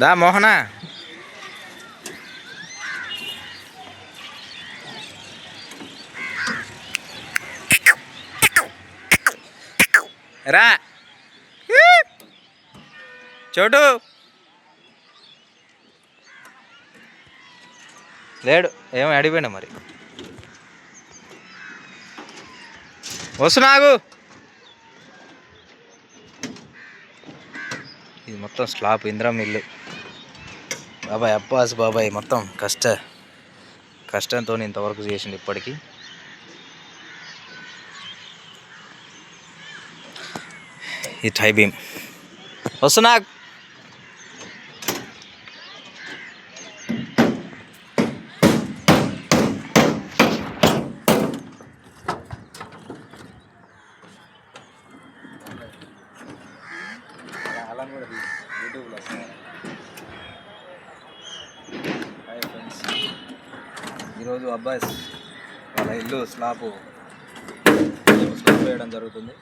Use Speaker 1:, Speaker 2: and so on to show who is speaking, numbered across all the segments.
Speaker 1: దా మోహన రా చోటు లేడు ఏమో అడిగిపోయినా మరి వస్తున్నాగు ఇది మొత్తం స్లాబ్ ఇందిరం ఇల్లు బాబాయ్ అబ్బాస్ బాబాయ్ మొత్తం కష్టంతో ఇంతవరకు చేసిండు ఇప్పటికీ. ఈ టై బీమ్ వస్తున్నా యూట్యూబ్లో హాయ్ ఫ్రెండ్స్, ఈరోజు అబ్బాయి వాళ్ళ ఇల్లు స్లాబ్ వేయడం జరుగుతుంది.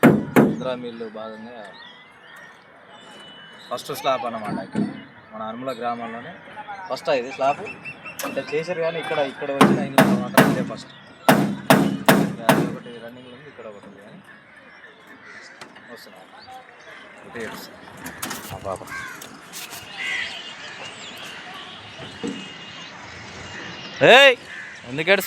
Speaker 1: ఇందిరా ఇల్లు భాగంగా ఫస్ట్ స్లాబ్ అన్నమాట. ఇక్కడ మన అనుముల గ్రామంలోనే ఫస్ట్ ఇది స్లాబ్ అంటే చేశారు, కానీ ఇక్కడ వచ్చిన ఇల్లు అన్నమాట. ఇదే ఫస్ట్ ఒకటి రన్నింగ్ ఉంది, ఇక్కడ ఒకటి ఉంది, కానీ వస్తున్నాం ఒకటి బాబా. ఏయ్ ఎందుకు